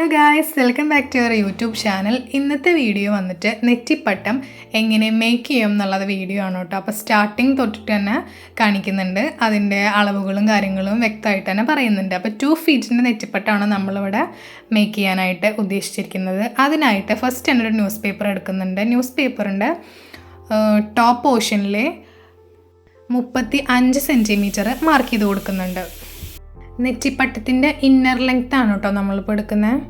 Hello guys, welcome back to your YouTube channel. ഇന്നത്തെ video വന്നിട്ട് നെറ്റിപ്പട്ടം എങ്ങനെ മേക്ക് ചെയ്യും എന്നുള്ളത് വീഡിയോ ആണ് കേട്ടോ. അപ്പോൾ സ്റ്റാർട്ടിങ് തൊട്ടിട്ട് തന്നെ കാണിക്കുന്നുണ്ട്, അതിൻ്റെ അളവുകളും കാര്യങ്ങളും വ്യക്തമായിട്ട് തന്നെ പറയുന്നുണ്ട്. അപ്പോൾ 2 ഫീറ്റിൻ്റെ നെറ്റിപ്പട്ടമാണ് നമ്മളിവിടെ മേക്ക് ചെയ്യാനായിട്ട് ഉദ്ദേശിച്ചിരിക്കുന്നത്. അതിനായിട്ട് ഫസ്റ്റ് തന്നെ ഒരു ന്യൂസ് പേപ്പർ എടുക്കുന്നുണ്ട്. ന്യൂസ് പേപ്പറിൻ്റെ ടോപ്പ് പോർഷനിൽ 35 സെൻറ്റിമീറ്റർ മാർക്ക് ചെയ്ത് കൊടുക്കുന്നുണ്ട്. നെറ്റിപ്പട്ടത്തിൻ്റെ ഇന്നർ ലെങ്ത് ആണ് കേട്ടോ നമ്മളിപ്പോൾ എടുക്കുന്നത്.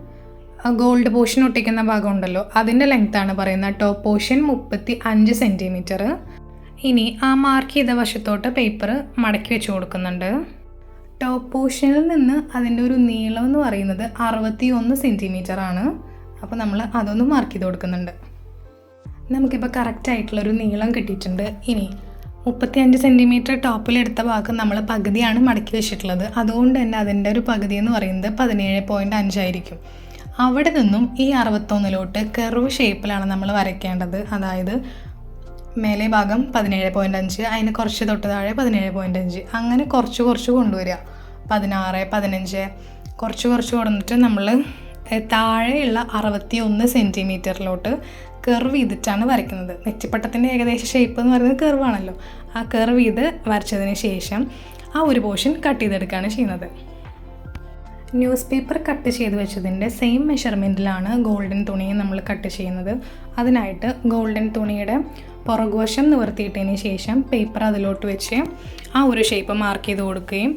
ഗോൾഡ് പോർഷൻ ഒട്ടിക്കുന്ന ഭാഗം ഉണ്ടല്ലോ, അതിൻ്റെ ലെങ്ത്താണ് പറയുന്നത്. Top portion 35 centimetre. ഇനി ആ മാർക്ക് ചെയ്ത വശത്തോട്ട് പേപ്പർ മടക്കി വെച്ച് കൊടുക്കുന്നുണ്ട്. ടോപ്പ് പോർഷനിൽ നിന്ന് അതിൻ്റെ ഒരു നീളം എന്ന് പറയുന്നത് 61 സെൻറ്റിമീറ്റർ ആണ്. അപ്പോൾ നമ്മൾ അതൊന്ന് മാർക്ക് ചെയ്ത് കൊടുക്കുന്നുണ്ട്. നമുക്കിപ്പോൾ കറക്റ്റായിട്ടുള്ളൊരു നീളം കിട്ടിയിട്ടുണ്ട്. ഇനി 35 സെൻറ്റിമീറ്റർ ടോപ്പിലെടുത്ത ഭാഗം നമ്മൾ പകുതിയാണ് മടക്കി വെച്ചിട്ടുള്ളത്. അതുകൊണ്ട് തന്നെ അതിൻ്റെ ഒരു പകുതി എന്ന് പറയുന്നത് 17.5 ആയിരിക്കും. അവിടെ നിന്നും ഈ 61 കർവ് ഷേപ്പിലാണ് നമ്മൾ വരയ്ക്കേണ്ടത്. അതായത് മേലെ ഭാഗം 17.5, അതിന് കുറച്ച് തൊട്ട് താഴെ 17.5, അങ്ങനെ കുറച്ച് കൊണ്ടുവരിക. 16, 15 കുറച്ച് കൊണ്ടുവന്നിട്ട് നമ്മൾ താഴെയുള്ള 61 സെൻറ്റിമീറ്ററിലോട്ട് കർവ് ചെയ്തിട്ടാണ് വരയ്ക്കുന്നത്. നെറ്റിപ്പട്ടത്തിൻ്റെ ഏകദേശ ഷേപ്പ് എന്ന് പറയുന്നത് കർവാണല്ലോ. ആ കർവ് ചെയ്ത് വരച്ചതിന് ശേഷം ആ ഒരു പോർഷൻ കട്ട് ചെയ്തെടുക്കുകയാണ് ചെയ്യുന്നത്. ന്യൂസ് പേപ്പർ കട്ട് ചെയ്ത് വെച്ചതിൻ്റെ സെയിം മെഷർമെൻറ്റിലാണ് ഗോൾഡൻ തുണി നമ്മൾ കട്ട് ചെയ്യുന്നത്. അതിനായിട്ട് ഗോൾഡൻ തുണിയുടെ പുറകുവശം നിവർത്തിയിട്ടതിന് ശേഷം പേപ്പർ അതിലോട്ട് വെച്ച് ആ ഒരു ഷേപ്പ് മാർക്ക് ചെയ്ത് കൊടുക്കുകയും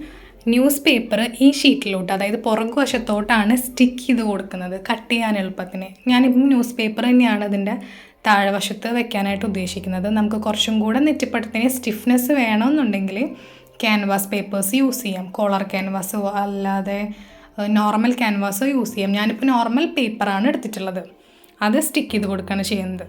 ന്യൂസ് പേപ്പർ ഈ ഷീറ്റിലോട്ട്, അതായത് പുറകുവശത്തോട്ടാണ് സ്റ്റിക്ക് ചെയ്ത് കൊടുക്കുന്നത് കട്ട് ചെയ്യാൻ എളുപ്പത്തിന്. ഞാനിപ്പം ന്യൂസ് പേപ്പർ തന്നെയാണ് അതിൻ്റെ താഴെവശത്ത് വെക്കാനായിട്ട് ഉദ്ദേശിക്കുന്നത്. നമുക്ക് കുറച്ചും കൂടെ നെറ്റിപ്പട്ടത്തിന് സ്റ്റിഫ്നെസ് വേണമെന്നുണ്ടെങ്കിൽ ക്യാൻവാസ് പേപ്പേഴ്സ് യൂസ് ചെയ്യാം. കോളർ ക്യാൻവാസോ അല്ലാതെ നോർമൽ ക്യാൻവാസോ യൂസ് ചെയ്യാം. ഞാനിപ്പോൾ നോർമൽ പേപ്പറാണ് എടുത്തിട്ടുള്ളത്. അത് സ്റ്റിക്ക് ചെയ്ത് കൊടുക്കുകയാണ് ചെയ്യുന്നത്.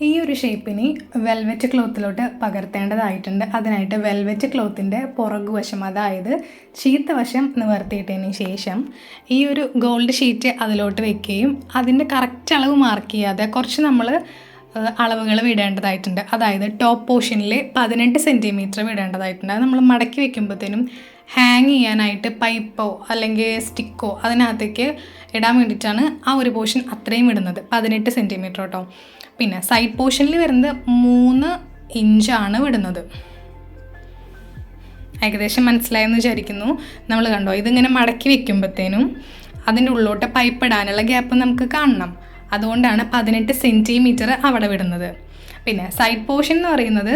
ഈ ഒരു ഷേപ്പിന് വെൽവെറ്റ് ക്ലോത്തിലോട്ട് പകർത്തേണ്ടതായിട്ടുണ്ട്. അതിനായിട്ട് വെൽവെറ്റ് ക്ലോത്തിൻ്റെ പുറകുവശം, അതായത് ചീത്തവശം നിവർത്തിയിട്ടതിന് ശേഷം ഈ ഒരു ഗോൾഡ് ഷീറ്റ് അതിലോട്ട് വെക്കുകയും അതിൻ്റെ കറക്റ്റ് അളവ് മാർക്ക് ചെയ്യാതെ കുറച്ച് നമ്മൾ അളവുകൾ വിടേണ്ടതായിട്ടുണ്ട്. അതായത് ടോപ്പ് പോർഷനിൽ 18 സെൻറ്റിമീറ്റർ വിടേണ്ടതായിട്ടുണ്ട്. അത് നമ്മൾ മടക്കി വെക്കുമ്പോഴത്തേനും ഹാങ് ചെയ്യാനായിട്ട് പൈപ്പോ അല്ലെങ്കിൽ സ്റ്റിക്കോ അതിനകത്തേക്ക് ഇടാൻ വേണ്ടിയിട്ടാണ് ആ ഒരു പോർഷൻ അത്രയും ഇടുന്നത്. 18 സെൻറ്റിമീറ്റർ കേട്ടോ. പിന്നെ സൈഡ് പോർഷനിൽ വരുന്നത് 3 ഇഞ്ചാണ് വിടുന്നത്. ഏകദേശം മനസ്സിലായെന്ന് വിചാരിക്കുന്നു. നമ്മൾ കണ്ടോ, ഇതിങ്ങനെ മടക്കി വെക്കുമ്പോഴത്തേനും അതിൻ്റെ ഉള്ളിലോട്ട് പൈപ്പ് ഇടാനുള്ള ഗ്യാപ്പ് നമുക്ക് കാണണം. അതുകൊണ്ടാണ് 18 സെൻറ്റിമീറ്റർ അവിടെ വിടുന്നത്. പിന്നെ സൈഡ് പോർഷൻ എന്ന് പറയുന്നത്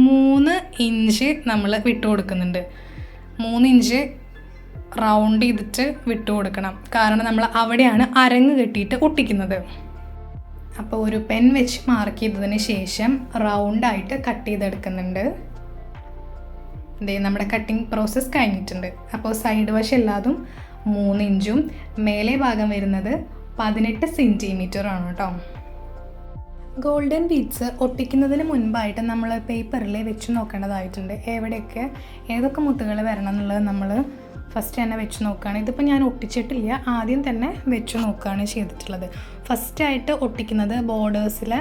3 ഇഞ്ച് നമ്മൾ വിട്ടു കൊടുക്കുന്നുണ്ട്. 3 ഇഞ്ച് റൗണ്ട് ചെയ്തിട്ട് വിട്ടു കൊടുക്കണം. കാരണം നമ്മൾ അവിടെയാണ് അരങ്ങ് കെട്ടിയിട്ട് ഒട്ടിക്കുന്നത്. അപ്പോൾ ഒരു പെൻ വെച്ച് മാർക്ക് ചെയ്തതിന് ശേഷം റൗണ്ടായിട്ട് കട്ട് ചെയ്തെടുക്കുന്നുണ്ട്. നമ്മുടെ കട്ടിങ് പ്രോസസ്സ് കഴിഞ്ഞിട്ടുണ്ട്. അപ്പോൾ സൈഡ് വശം എല്ലാതും 3 ഇഞ്ചും മേലെ ഭാഗം വരുന്നത് 18 സെൻറ്റിമീറ്റർ ആണ് കേട്ടോ. ഗോൾഡൻ ബീഡ്സ് ഒട്ടിക്കുന്നതിന് മുൻപായിട്ട് നമ്മൾ പേപ്പറിൽ വെച്ച് നോക്കേണ്ടതായിട്ടുണ്ട്. ഏതൊക്കെ മുത്തുകൾ വരണം എന്നുള്ളത് നമ്മൾ ഫസ്റ്റ് തന്നെ വെച്ച് നോക്കുകയാണ്. ഇതിപ്പോൾ ഞാൻ ഒട്ടിച്ചിട്ടില്ല, ആദ്യം തന്നെ വെച്ച് നോക്കുകയാണ് ചെയ്തിട്ടുള്ളത്. ഫസ്റ്റായിട്ട് ഒട്ടിക്കുന്നത് ബോർഡേഴ്സിലെ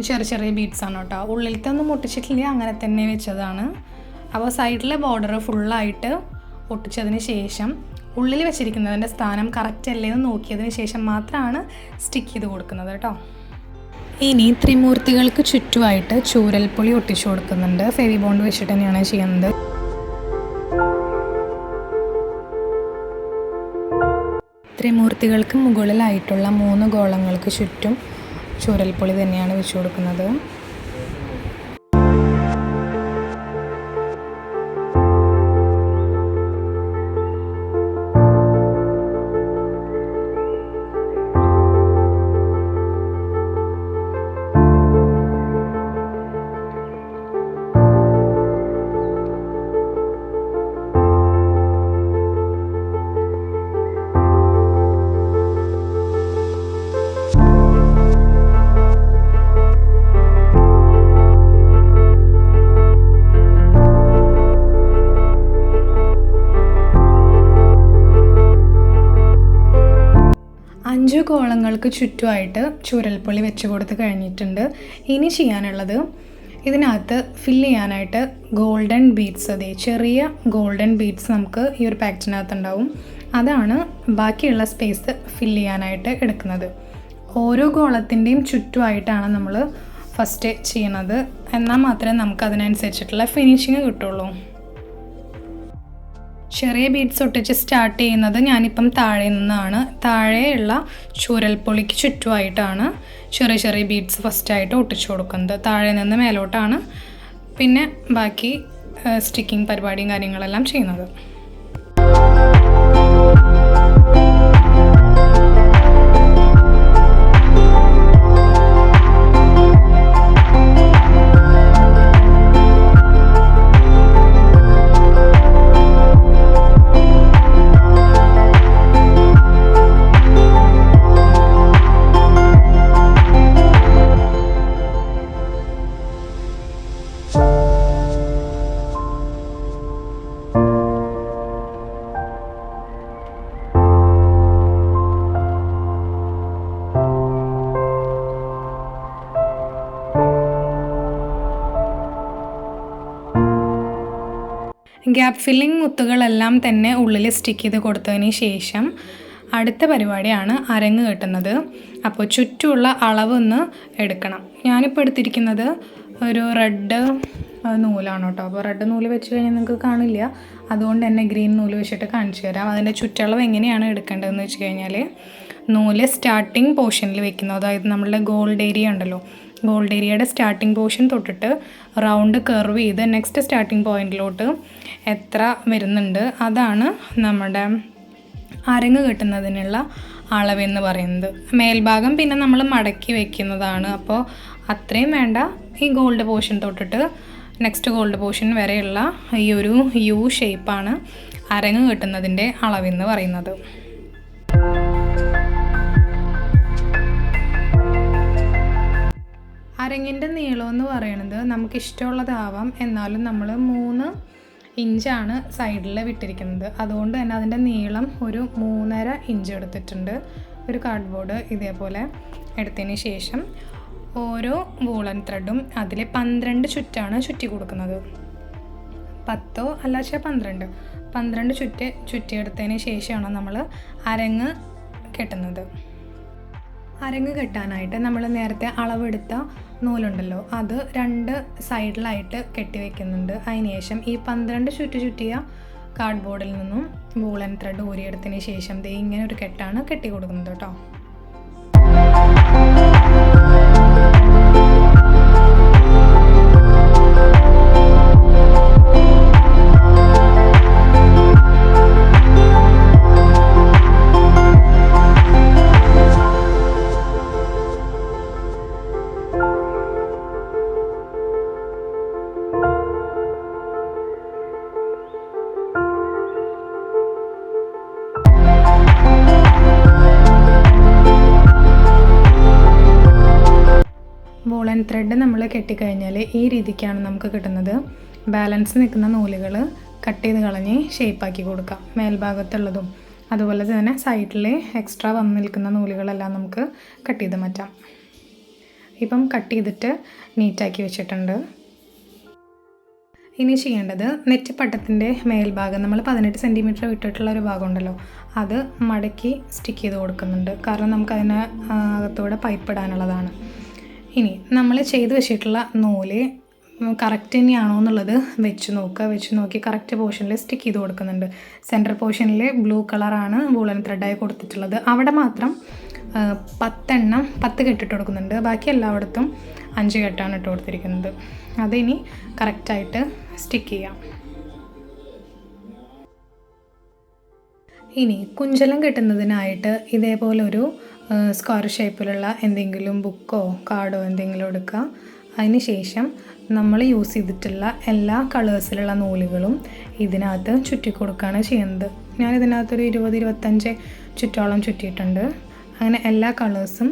ചെറിയ ബീഡ്സാണ് കേട്ടോ. ഉള്ളിലത്തെ ഒന്നും ഒട്ടിച്ചിട്ടില്ല, അങ്ങനെ തന്നെ വെച്ചതാണ്. അപ്പോൾ സൈഡിലെ ബോർഡർ ഫുള്ളായിട്ട് ഒട്ടിച്ചതിന് ശേഷം ഉള്ളിൽ വെച്ചിരിക്കുന്നതിൻ്റെ സ്ഥാനം കറക്റ്റ് അല്ലേ എന്ന് നോക്കിയതിന് ശേഷം മാത്രമാണ് സ്റ്റിക്ക് ചെയ്ത് കൊടുക്കുന്നത് കേട്ടോ. ഇനി ത്രിമൂർത്തികൾക്ക് ചുറ്റുമായിട്ട് ചൂരൽപ്പൊളി ഒട്ടിച്ചു കൊടുക്കുന്നുണ്ട്. ഫെവി ബോണ്ട് വെച്ചിട്ട് തന്നെയാണ് ചെയ്യുന്നത്. ത്രിമൂർത്തികൾക്ക് മുകളിലായിട്ടുള്ള 3 ഗോളങ്ങൾക്ക് ചുറ്റും ചൂരൽപ്പൊളി തന്നെയാണ് വെച്ചു കൊടുക്കുന്നത്. ഗോളങ്ങൾക്ക് ചുറ്റുമായിട്ട് ചൂരൽപ്പൊളി വെച്ച് കൊടുത്ത് കഴിഞ്ഞിട്ടുണ്ട്. ഇനി ചെയ്യാനുള്ളത് ഇതിനകത്ത് ഫില്ല് ചെയ്യാനായിട്ട് ഗോൾഡൻ ബീഡ്സ്, ചെറിയ ഗോൾഡൻ ബീഡ്സ് നമുക്ക് ഈ ഒരു പാക്കറ്റിനകത്ത് ഉണ്ടാവും. അതാണ് ബാക്കിയുള്ള സ്പേസ് ഫില്ല് ചെയ്യാനായിട്ട് എടുക്കുന്നത്. ഓരോ ഗോളത്തിൻ്റെയും ചുറ്റുമായിട്ടാണ് നമ്മൾ ഫസ്റ്റ് ചെയ്യണത്. എന്നാൽ മാത്രമേ നമുക്ക് അതിനനുസരിച്ചിട്ടുള്ള ഫിനിഷിങ് കിട്ടുള്ളൂ. ചെറിയ ബീഡ്സ് ഒട്ടിച്ച് സ്റ്റാർട്ട് ചെയ്യുന്നത് ഞാനിപ്പം താഴെ നിന്നാണ്. താഴെയുള്ള ചൂരൽപ്പൊളിക്ക് ചുറ്റുമായിട്ടാണ് ചെറിയ ചെറിയ ബീഡ്സ് ഫസ്റ്റായിട്ട് ഒട്ടിച്ചു കൊടുക്കുന്നത്. താഴെ നിന്ന് മേലോട്ടാണ് പിന്നെ ബാക്കി സ്റ്റിക്കിങ് പരിപാടിയും കാര്യങ്ങളെല്ലാം ചെയ്യുന്നത്. ഗ്യാപ്പ് ഫില്ലിംഗ് മുത്തുകളെല്ലാം തന്നെ ഉള്ളിൽ സ്റ്റിക്ക് ചെയ്ത് കൊടുത്തതിന് ശേഷം അടുത്ത പരിപാടിയാണ് അരങ്ങ് കെട്ടുന്നത്. അപ്പോൾ ചുറ്റുമുള്ള അളവൊന്ന് എടുക്കണം. ഞാനിപ്പോൾ എടുത്തിരിക്കുന്നത് ഒരു റെഡ് നൂലാണ് കേട്ടോ. അപ്പോൾ റെഡ് നൂല് വെച്ച് കഴിഞ്ഞാൽ നിങ്ങൾക്ക് കാണില്ല, അതുകൊണ്ട് തന്നെ ഗ്രീൻ നൂല് വെച്ചിട്ട് കാണിച്ചു തരാം. അതിൻ്റെ ചുറ്റളവ് എങ്ങനെയാണ് എടുക്കേണ്ടതെന്ന് വെച്ച് കഴിഞ്ഞാൽ നൂല് സ്റ്റാർട്ടിങ് പോർഷനിൽ വെക്കുന്നത്, അതായത് നമ്മളുടെ ഗോൾഡ് ഏരിയ ഉണ്ടല്ലോ, ഗോൾഡ് ഏരിയയുടെ സ്റ്റാർട്ടിംഗ് പോർഷൻ തൊട്ടിട്ട് റൗണ്ട് കർവ് ചെയ്ത് നെക്സ്റ്റ് സ്റ്റാർട്ടിംഗ് പോയിൻറ്റിലോട്ട് എത്ര വരുന്നുണ്ട് അതാണ് നമ്മുടെ അരങ്ങ് കെട്ടുന്നതിനുള്ള അളവെന്ന് പറയുന്നത്. മേൽഭാഗം പിന്നെ നമ്മൾ മടക്കി വെക്കുന്നതാണ്. അപ്പോൾ അത്രയും വേണ്ട. ഈ ഗോൾഡ് പോർഷൻ തൊട്ടിട്ട് നെക്സ്റ്റ് ഗോൾഡ് പോർഷൻ വരെയുള്ള ഈ ഒരു യു ഷേപ്പാണ് അരങ്ങ് കെട്ടുന്നതിൻ്റെ അളവെന്ന് പറയുന്നത്. അരങ്ങിൻ്റെ നീളം എന്ന് പറയുന്നത് നമുക്കിഷ്ടമുള്ളതാവാം. എന്നാലും നമ്മൾ 3 ഇഞ്ചാണ് സൈഡിൽ വിട്ടിരിക്കുന്നത്. അതുകൊണ്ട് തന്നെ അതിൻ്റെ നീളം ഒരു 3.5 ഇഞ്ച് എടുത്തിട്ടുണ്ട്. ഒരു കാർഡ്ബോർഡ് ഇതേപോലെ എടുത്തതിന് ശേഷം ഓരോ വൂളൻ ത്രെഡും അതിൽ 12 ചുറ്റാണ് ചുറ്റി കൊടുക്കുന്നത്. 10 അല്ലാച്ച 12 ചുറ്റിയെടുത്തതിന് ശേഷമാണ് നമ്മൾ അരങ്ങ് കെട്ടുന്നത്. അരങ്ങ് കെട്ടാനായിട്ട് നമ്മൾ നേരത്തെ അളവെടുത്ത നൂലുണ്ടല്ലോ, അത് 2 സൈഡിലായിട്ട് കെട്ടി വയ്ക്കുന്നുണ്ട്. അതിനുശേഷം ഈ 12 ചുറ്റിയ കാർഡ്ബോർഡിൽ നിന്നും വൂളൻ ത്രെഡ് ഊരിയെടുത്തതിന് ശേഷം ഇങ്ങനെ ഒരു കെട്ടാണ് കെട്ടി കൊടുക്കുന്നത് കേട്ടോ. വൂളൻ ത്രെഡ് നമ്മൾ കെട്ടിക്കഴിഞ്ഞാൽ ഈ രീതിക്കാണ് നമുക്ക് കിട്ടുന്നത്. ബാലൻസ് നിൽക്കുന്ന നൂലുകൾ കട്ട് ചെയ്ത് കളഞ്ഞ് ഷേപ്പാക്കി കൊടുക്കാം. മേൽഭാഗത്തുള്ളതും അതുപോലെ തന്നെ സൈഡിൽ എക്സ്ട്രാ വന്ന് നിൽക്കുന്ന നൂലുകളെല്ലാം നമുക്ക് കട്ട് ചെയ്ത് മാറ്റാം. ഇപ്പം കട്ട് ചെയ്തിട്ട് നീറ്റാക്കി വെച്ചിട്ടുണ്ട്. ഇനി ചെയ്യേണ്ടത് നെറ്റിപ്പട്ടത്തിൻ്റെ മേൽഭാഗം നമ്മൾ 18 സെൻറ്റിമീറ്റർ വിട്ടിട്ടുള്ള ഒരു ഭാഗം ഉണ്ടല്ലോ, അത് മടക്കി സ്റ്റിക്ക് ചെയ്ത് കൊടുക്കുന്നുണ്ട്. കാരണം നമുക്കതിന് അകത്തൂടെ പൈപ്പ് ഇടാനുള്ളതാണ്. ഇനി നമ്മൾ ചെയ്ത് വെച്ചിട്ടുള്ള നൂല് കറക്റ്റ് തന്നെയാണോ എന്നുള്ളത് വെച്ച് നോക്കി കറക്റ്റ് പോർഷനിൽ സ്റ്റിക്ക് ചെയ്ത് കൊടുക്കുന്നുണ്ട്. സെൻറ്റർ പോർഷനിൽ ബ്ലൂ കളറാണ് വൂളൻ ത്രെഡായി കൊടുത്തിട്ടുള്ളത്. അവിടെ മാത്രം 10 കെട്ടിട്ട് കൊടുക്കുന്നുണ്ട്. ബാക്കി എല്ലായിടത്തും 5 കെട്ടാണ് ഇട്ട് കൊടുത്തിരിക്കുന്നത്. അതിനി കറക്റ്റായിട്ട് സ്റ്റിക്ക് ചെയ്യാം. ഇനി കുഞ്ചലം കെട്ടുന്നതിനായിട്ട് ഇതേപോലെ ഒരു സ്ക്വയർ ഷേപ്പിലുള്ള എന്തെങ്കിലും ബുക്കോ കാർഡോ എന്തെങ്കിലും എടുക്കുക. അതിന് ശേഷം നമ്മൾ യൂസ് ചെയ്തിട്ടുള്ള എല്ലാ കളേഴ്സിലുള്ള നൂലുകളും ഇതിനകത്ത് ചുറ്റിക്കൊടുക്കുകയാണ് ചെയ്യുന്നത്. ഞാനിതിനകത്തൊരു 20-25 ചുറ്റോളം ചുറ്റിയിട്ടുണ്ട്. അങ്ങനെ എല്ലാ കളേഴ്സും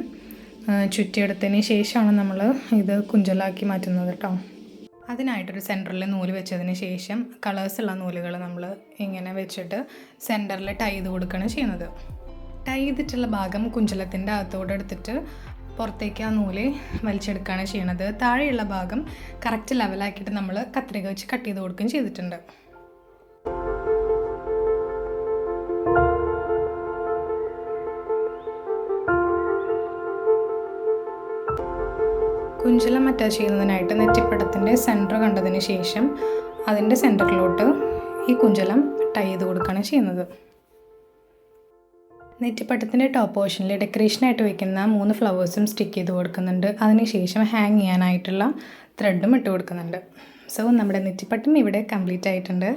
ചുറ്റിയെടുത്തതിന് ശേഷമാണ് നമ്മൾ ഇത് കുഞ്ചലാക്കി മാറ്റുന്നത് കേട്ടോ. അതിനായിട്ടൊരു സെൻറ്ററിൽ നൂല് വെച്ചതിന് ശേഷം കളേഴ്സുള്ള നൂലുകൾ നമ്മൾ ഇങ്ങനെ വെച്ചിട്ട് സെൻറ്ററിൽ ടൈ ചെയ്ത് കൊടുക്കുകയാണ് ചെയ്യുന്നത്. ടൈ ചെയ്തിട്ടുള്ള ഭാഗം കുഞ്ചലത്തിൻ്റെ അകത്തോടെ എടുത്തിട്ട് പുറത്തേക്ക് ആ നൂല് വലിച്ചെടുക്കുകയാണ് ചെയ്യണത്. താഴെയുള്ള ഭാഗം കറക്റ്റ് ലെവലാക്കിയിട്ട് നമ്മൾ കത്രിക വെച്ച് കട്ട് ചെയ്ത് കൊടുക്കുകയും ചെയ്തിട്ടുണ്ട്. കുഞ്ചലം അറ്റാച്ച് ചെയ്യുന്നതിനായിട്ട് നെറ്റിപ്പട്ടത്തിൻ്റെ സെൻറ്റർ കണ്ടതിന് ശേഷം അതിൻ്റെ സെൻറ്ററിലോട്ട് ഈ കുഞ്ചലം ടൈ ചെയ്ത് കൊടുക്കുകയാണ് ചെയ്യുന്നത്. നെറ്റിപ്പട്ടത്തിൻ്റെ ടോപ്പ് പോർഷനിൽ ഡെക്കറേഷനായിട്ട് വയ്ക്കുന്ന 3 ഫ്ലവേഴ്സും സ്റ്റിക്ക് ചെയ്ത് കൊടുക്കുന്നുണ്ട്. അതിനുശേഷം ഹാങ് ചെയ്യാനായിട്ടുള്ള ത്രെഡും ഇട്ട് കൊടുക്കുന്നുണ്ട്. സോ നമ്മുടെ നെറ്റിപ്പട്ടം ഇവിടെ കംപ്ലീറ്റ് ആയിട്ടുണ്ട്.